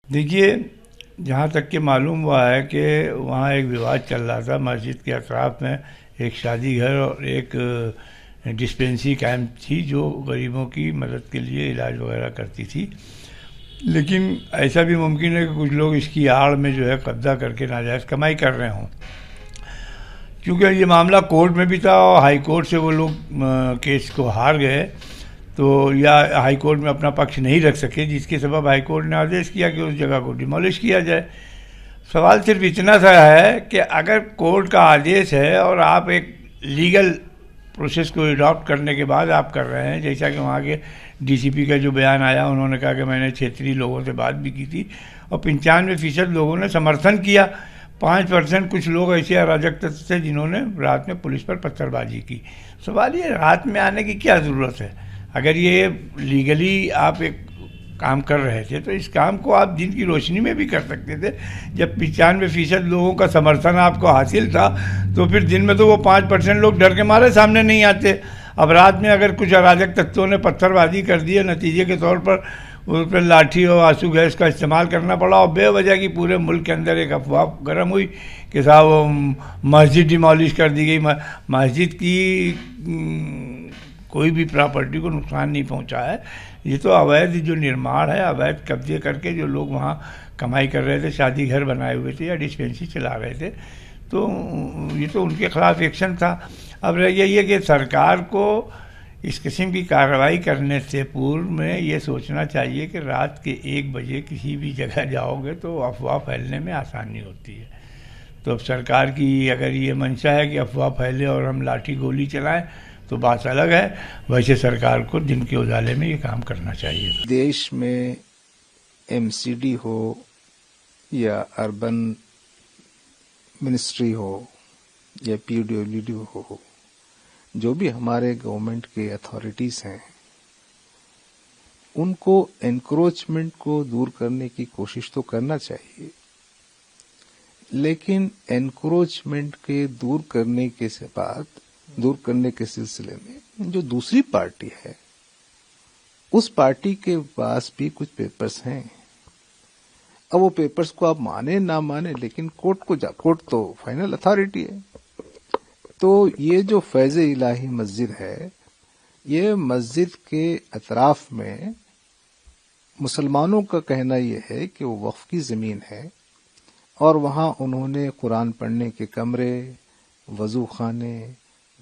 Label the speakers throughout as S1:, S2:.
S1: دیکھیے، جہاں تک کہ معلوم ہوا ہے کہ وہاں ایک وواد چل رہا تھا مسجد کے اطراف میں، ایک شادی گھر اور ایک ڈسپینسری قائم تھی جو غریبوں کی مدد کے لیے علاج وغیرہ کرتی تھی. لیکن ایسا بھی ممکن ہے کہ کچھ لوگ اس کی آڑ میں جو ہے قبضہ کر کے ناجائز کمائی کر رہے ہوں. کیونکہ یہ معاملہ کورٹ میں بھی تھا اور ہائی کورٹ سے وہ لوگ کیس کو ہار گئے، تو یا ہائی کورٹ میں اپنا پکش نہیں رکھ سکے، جس کے سبب ہائی کورٹ نے آدیش کیا کہ اس جگہ کو ڈیمولش کیا جائے. سوال صرف اتنا سا ہے کہ اگر کورٹ کا آدیش ہے اور آپ ایک لیگل پروسیس کو اڈاپٹ کرنے کے بعد آپ کر رہے ہیں، جیسا کہ وہاں کے ڈی سی پی کا جو بیان آیا، انہوں نے کہا کہ میں نے چھیتری لوگوں سے بات بھی کی تھی اور 95% لوگوں نے سمرتھن کیا. 5% کچھ لوگ ایسے اراجک تتو تھے جنہوں نے رات میں پولیس پر پتھر بازی کی. سوال یہ رات میں آنے کی کیا ضرورت ہے؟ اگر یہ لیگلی آپ ایک کام کر رہے تھے تو اس کام کو آپ دن کی روشنی میں بھی کر سکتے تھے. جب 95% لوگوں کا سمرتھن آپ کو حاصل تھا تو پھر دن میں تو وہ 5% لوگ ڈر کے مارے سامنے نہیں آتے. اب رات میں اگر کچھ اراجک تتووں نے پتھر بازی کر دی ہے، نتیجے کے طور پر اس پہ لاٹھی اور آنسو گیس کا استعمال کرنا پڑا اور بے وجہ کی پورے ملک کے اندر ایک افواہ گرم ہوئی کہ صاحب مسجد ڈیمالش کر دی گئی. مسجد کی کوئی بھی پراپرٹی کو نقصان نہیں پہنچا ہے. یہ تو اویدھ جو نرماڑ ہے، اویدھ قبضے کر کے جو لوگ وہاں کمائی کر رہے تھے، شادی گھر بنائے ہوئے تھے یا ڈسپینسری چلا رہے تھے، تو یہ تو ان کے خلاف ایکشن تھا. اب رہ گیا یہ کہ سرکار کو اس قسم کی کارروائی کرنے سے پورو میں یہ سوچنا چاہیے کہ رات کے 1 بجے کسی بھی جگہ جاؤ گے تو افواہ پھیلنے میں آسانی ہوتی ہے. تو اب سرکار کی اگر یہ منشا ہے کہ افواہ پھیلے اور ہم لاٹھی گولی چلائیں تو بات الگ ہے. ویسے سرکار کو دن کے اجالے میں یہ کام کرنا چاہیے.
S2: دیش میں ایم سی ڈی ہو یا اربن منسٹری ہو یا پی ڈبلیو ڈی ہو، جو بھی ہمارے گورنمنٹ کے اتھارٹیز ہیں، ان کو انکروچمنٹ کو دور کرنے کی کوشش تو کرنا چاہیے، لیکن انکروچمنٹ کے دور کرنے کے سلسلے میں جو دوسری پارٹی ہے، اس پارٹی کے پاس بھی کچھ پیپرز ہیں. اب وہ پیپرز کو آپ مانے نہ مانے، لیکن کورٹ تو فائنل اتھارٹی ہے. تو یہ جو فیض الہی مسجد ہے، یہ مسجد کے اطراف میں مسلمانوں کا کہنا یہ ہے کہ وہ وقف کی زمین ہے اور وہاں انہوں نے قرآن پڑھنے کے کمرے، وضو خانے،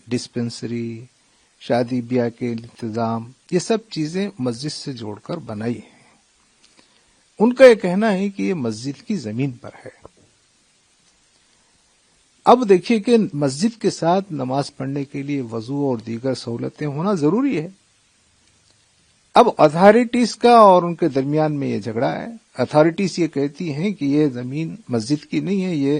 S2: ڈسپنسری، شادی بیاہ کے انتظام، یہ سب چیزیں مسجد سے جوڑ کر بنائی ہیں. ان کا یہ کہنا ہے کہ یہ مسجد کی زمین پر ہے. اب دیکھیے کہ مسجد کے ساتھ نماز پڑھنے کے لیے وضو اور دیگر سہولتیں ہونا ضروری ہے. اب اتھارٹیز کا اور ان کے درمیان میں یہ جھگڑا ہے. اتھارٹیز یہ کہتی ہیں کہ یہ زمین مسجد کی نہیں ہے، یہ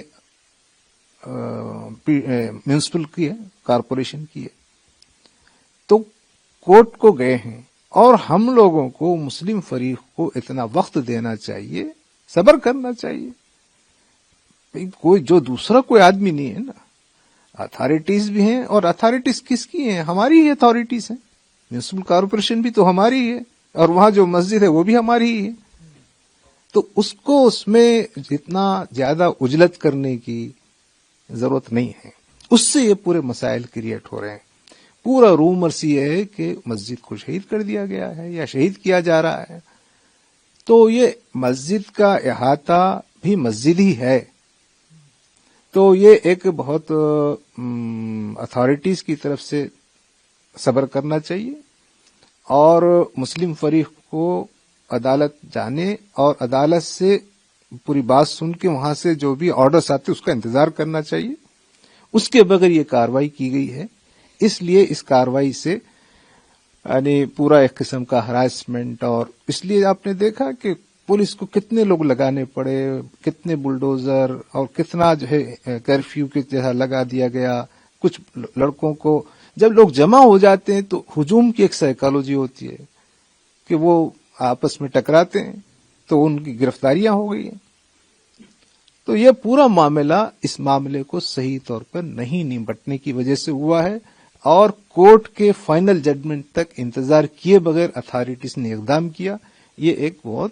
S2: میونسپل کی ہے، کارپوریشن کی ہے. تو کورٹ کو گئے ہیں اور ہم لوگوں کو، مسلم فریق کو اتنا وقت دینا چاہیے، صبر کرنا چاہیے. کوئی جو دوسرا کوئی آدمی نہیں ہے نا، اتھارٹیز بھی ہیں، اور اتھارٹیز کس کی ہیں؟ ہماری ہی اتھارٹیز ہیں. میونسپل کارپوریشن بھی تو ہماری ہی ہے اور وہاں جو مسجد ہے وہ بھی ہماری ہی ہے. تو اس کو اس میں جتنا زیادہ اجلت کرنے کی ضرورت نہیں ہے. اس سے یہ پورے مسائل کریٹ ہو رہے ہیں. پورا رومرس یہ ہے کہ مسجد کو شہید کر دیا گیا ہے یا شہید کیا جا رہا ہے. تو یہ مسجد کا احاطہ بھی مسجد ہی ہے. تو یہ ایک بہت اتھارٹیز کی طرف سے صبر کرنا چاہیے اور مسلم فریق کو عدالت جانے اور عدالت سے پوری بات سن کے وہاں سے جو بھی آرڈرز آتے اس کا انتظار کرنا چاہیے. اس کے بغیر یہ کارروائی کی گئی ہے. اس لیے اس کارروائی سے یعنی پورا ایک قسم کا ہراسمنٹ، اور اس لیے آپ نے دیکھا کہ پولیس کو کتنے لوگ لگانے پڑے، کتنے بلڈوزر، اور کتنا جو ہے کرفیو کے جیسا لگا دیا گیا. کچھ لڑکوں کو جب لوگ جمع ہو جاتے ہیں تو ہجوم کی ایک سائیکالوجی ہوتی ہے کہ وہ آپس میں ٹکراتے ہیں، تو ان کی گرفتاریاں ہو گئی ہیں. تو یہ پورا معاملہ اس معاملے کو صحیح طور پر نہیں نمٹنے کی وجہ سے ہوا ہے اور کورٹ کے فائنل ججمنٹ تک انتظار کیے بغیر اتھارٹیز نے اقدام کیا. یہ ایک بہت